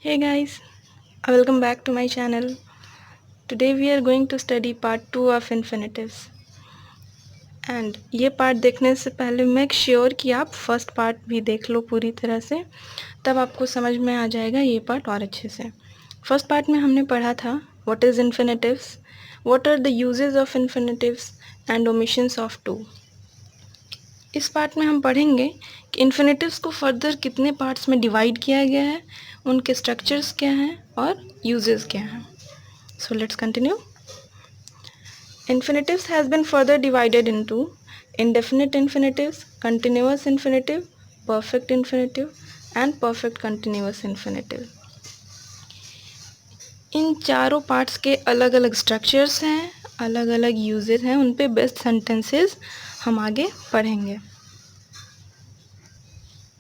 Hey guys, welcome back to my channel. Today we are going to study part 2 of infinitives. And ये part देखने से पहले make sure कि आप first part भी देख लो पूरी तरह से, तब आपको समझ में आ जाएगा ये पार्ट और अच्छे से। फर्स्ट पार्ट में हमने पढ़ा था what is infinitives, what are the uses of infinitives and omissions of to. इस पार्ट में हम पढ़ेंगे कि इन्फिनेटिव्स को फर्दर कितने पार्ट्स में डिवाइड किया गया है, उनके स्ट्रक्चर्स क्या हैं और यूजेस क्या हैं। So let's continue. Infinitives has been further divided into indefinite infinitives, continuous infinitive, perfect infinitive and perfect continuous infinitive. इन चारों पार्ट्स के अलग अलग स्ट्रक्चर्स हैं, अलग अलग यूजेस हैं, उन पे बेस्ट सेंटेंसेस हम आगे पढ़ेंगे।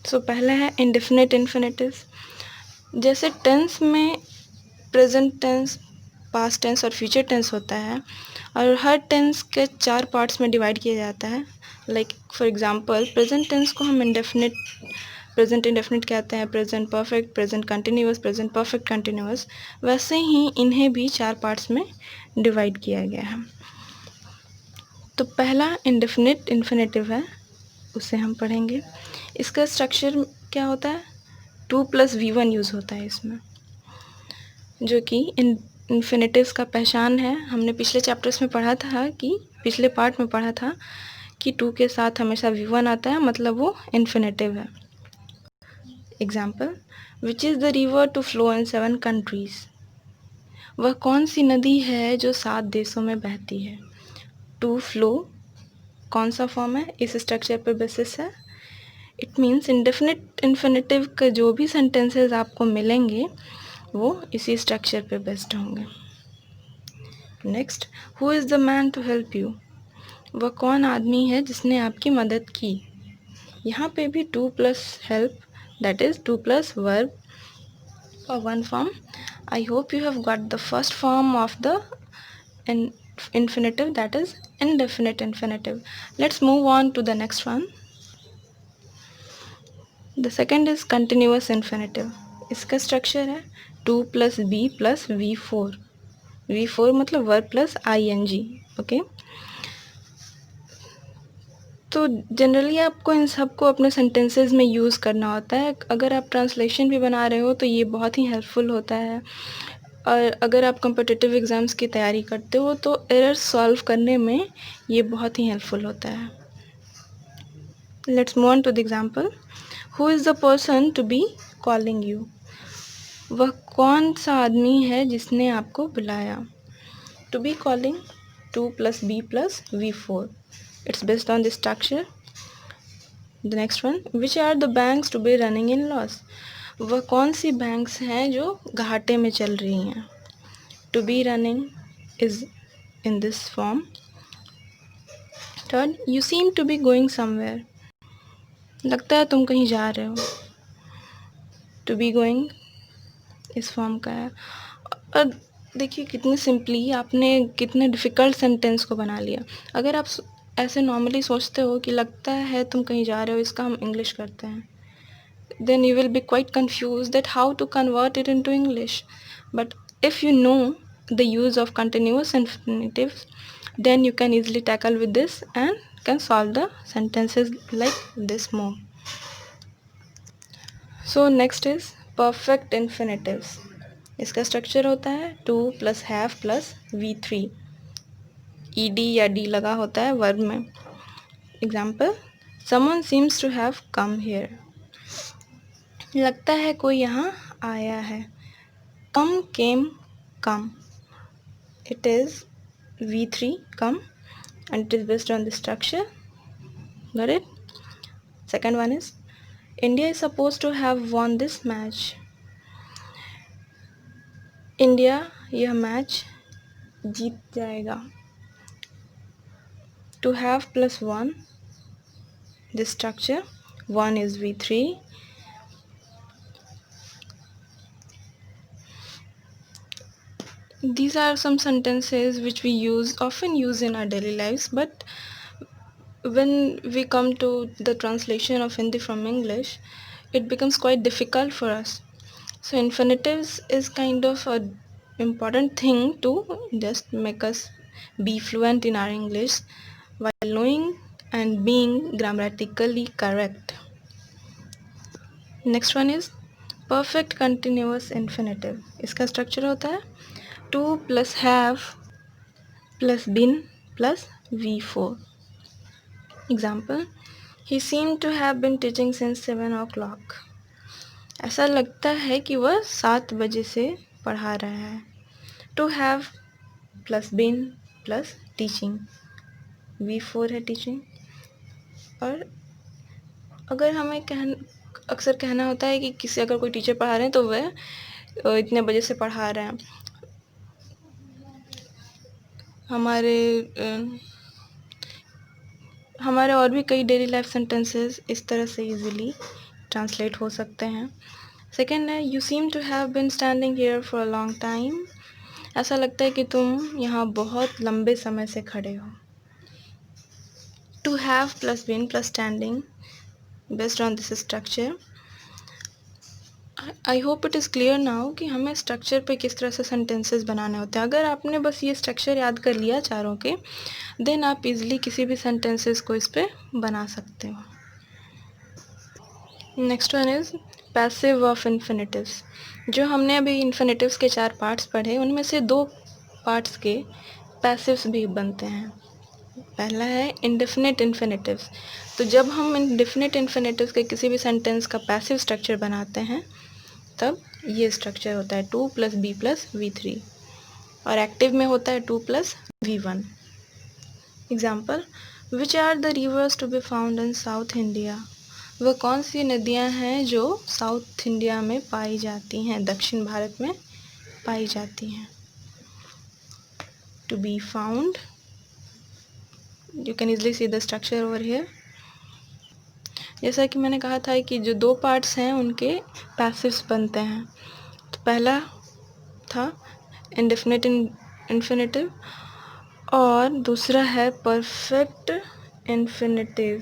सो पहला है इंडेफिनिट इन्फिनेटिव्स। जैसे टेंस में प्रेजेंट टेंस, पास्ट टेंस और फ्यूचर टेंस होता है और हर टेंस के 4 पार्ट्स में डिवाइड किया जाता है। Like for example present tense को हम प्रेजेंट इंडेफिनिट कहते हैं, present perfect, present continuous, present perfect continuous. वैसे ही इन्हें भी 4 पार्ट्स में डिवाइड किया गया है। तो पहला इंडेफिनिट इन्फिनेटिव है, उसे हम पढ़ेंगे। इसका स्ट्रक्चर क्या होता है, 2 + V1 यूज़ होता है इसमें, जो कि इन्फिनेटिव्स का पहचान है। हमने पिछले चैप्टर्स में पढ़ा था कि पिछले पार्ट में पढ़ा था कि 2 के साथ हमेशा V1 आता है, मतलब वो इन्फिनेटिव है। Example, which is the river to flow in 7 countries. वह कौन सी नदी है जो 7 देशों में बहती है। टू फ्लो कौन सा फॉर्म है, इस स्ट्रक्चर पे बेसिस है। इट मीन्स इंडेफिनिट इन्फिनेटिव के जो भी सेंटेंसेस आपको मिलेंगे वो इसी स्ट्रक्चर पे बेस्ड होंगे। Next, who is the man to help you. वह कौन आदमी है जिसने आपकी मदद की। यहाँ पे भी 2 + हेल्प, दैट इज़ 2 + वर्ब और 1 form. I hope you have got the first form of the infinitive, that is indefinite infinitive. Let's move on to the next one. The second is continuous infinitive. इसका structure है 2 + B + V4। V4 मतलब verb plus ing। Okay, तो generally आपको इन सब को अपने sentences में use करना होता है। अगर आप ट्रांसलेशन भी बना रहे हो तो ये बहुत ही हेल्पफुल होता है, और अगर आप कॉम्पिटिटिव एग्ज़ाम्स की तैयारी करते हो तो एरर सॉल्व करने में ये बहुत ही हेल्पफुल होता है। Let's move on to the example. Who is the person to be calling you. वह कौन सा आदमी है जिसने आपको बुलाया। To be calling 2 + B + V4. It's based on this structure. The next one, which are the banks to be running in loss. वह कौन सी बैंक्स हैं जो घाटे में चल रही हैं। To be running is in this form. Third, you seem to be going somewhere. लगता है तुम कहीं जा रहे हो। To be going इस फॉर्म का है। और देखिए कितनी सिंपली आपने कितने डिफ़िकल्ट सेंटेंस को बना लिया। अगर आप ऐसे नॉर्मली सोचते हो कि लगता है तुम कहीं जा रहे हो, इसका हम इंग्लिश करते हैं, then you will be quite confused that how to convert it into English. But if you know the use of continuous infinitive, then you can easily tackle with this and can solve the sentences like this more. So next is perfect infinitives. इसका structure होता है 2 + have + V3। ed या d लगा होता है verb में। Example, someone seems to have come here. लगता है कोई यहाँ आया है। come, came, come. It is V3 come and it is based on the structure. Got it? Second one is India is supposed to have won this match. India यह match जीत जाएगा। To have +1, this structure, 1 is V3. These are some sentences which we often use in our daily lives, but when we come to the translation of Hindi from English, it becomes quite difficult for us. So infinitives is kind of a important thing to just make us be fluent in our English while knowing and being grammatically correct. Next one is perfect continuous infinitive. इसका structure होता है to plus have plus been plus V4. Example, he seemed to have been teaching since 7 o'clock. ऐसा लगता है कि वह 7 बजे से पढ़ा रहा है. To have plus been plus teaching, V4 है टीचिंग. और अगर हमें अक्सर कहना होता है कि किसी अगर कोई टीचर पढ़ा रहे हैं तो वह इतने बजे से पढ़ा रहे हैं. हमारे और भी कई डेली लाइफ सेंटेंसेस इस तरह से इजीली ट्रांसलेट हो सकते हैं. सेकेंड है you seem to have been standing here for a long time. ऐसा लगता है कि तुम यहाँ बहुत लंबे समय से खड़े हो. To have plus been plus standing based on this structure. I hope it is clear now कि हमें स्ट्रक्चर पे किस तरह से सेंटेंसेस बनाने होते हैं. अगर आपने बस ये स्ट्रक्चर याद कर लिया चारों के, देन आप इजीली किसी भी सेंटेंसेस को इस पे बना सकते हो. Next one is passive of infinitives. जो हमने अभी इन्फिनेटिव्स के 4 पार्ट्स पढ़े, उनमें से 2 पार्ट्स के पैसिव्स भी बनते हैं. पहला है इंडेफिनिट इन्फिनेटिव्स. तो जब हम इंडेफिनिट इन्फिनेटिव्स के किसी भी सेंटेंस का पैसिव स्ट्रक्चर बनाते हैं तब ये स्ट्रक्चर होता है 2 + b + v3. और एक्टिव में होता है 2 + v1. Example, which are the rivers to be found in South India. वह कौन सी नदियाँ हैं जो साउथ इंडिया में पाई जाती हैं, दक्षिण भारत में पाई जाती हैं. To be found, you can easily see the structure over here. जैसा कि मैंने कहा था कि जो 2 पार्ट्स हैं उनके पैसिव्स बनते हैं. तो पहला था इंडेफिनिट इन्फिनेटिव और दूसरा है perfect infinitive.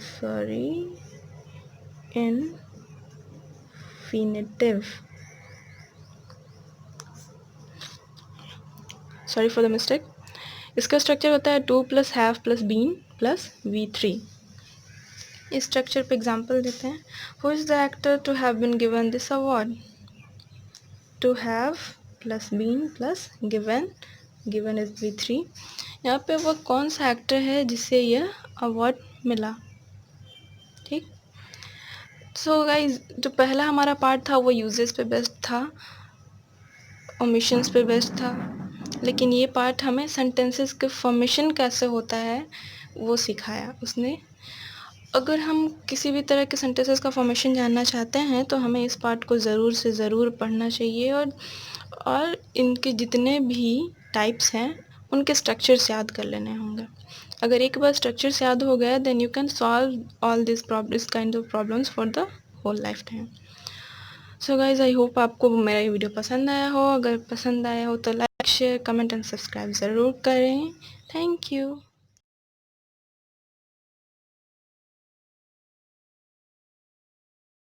Sorry for the mistake. इसका स्ट्रक्चर होता है 2 + हैव + बीन + v3. इस स्ट्रक्चर पे एग्जांपल देते हैं. Who is the actor to have been given this award. To have plus been plus given is v3. यहाँ पे वो कौन सा एक्टर है जिसे यह अवार्ड मिला. ठीक. सो गाइज, जो पहला हमारा पार्ट था वो यूजेस पे बेस्ड था, ओमिशंस पे बेस्ड था. लेकिन ये पार्ट हमें सेंटेंसेस के फॉर्मेशन कैसे होता है वो सिखाया उसने. अगर हम किसी भी तरह के सेंटेंसेस का फॉर्मेशन जानना चाहते हैं तो हमें इस पार्ट को ज़रूर से ज़रूर पढ़ना चाहिए और इनके जितने भी टाइप्स हैं उनके स्ट्रक्चर्स याद कर लेने होंगे. अगर एक बार स्ट्रक्चर्स याद हो गया then you can solve all this kind of problems for the whole life time. So guys, I hope आपको मेरा ये वीडियो पसंद आया हो. अगर पसंद आया हो तो like, share, comment and subscribe ज़रूर करें. Thank you.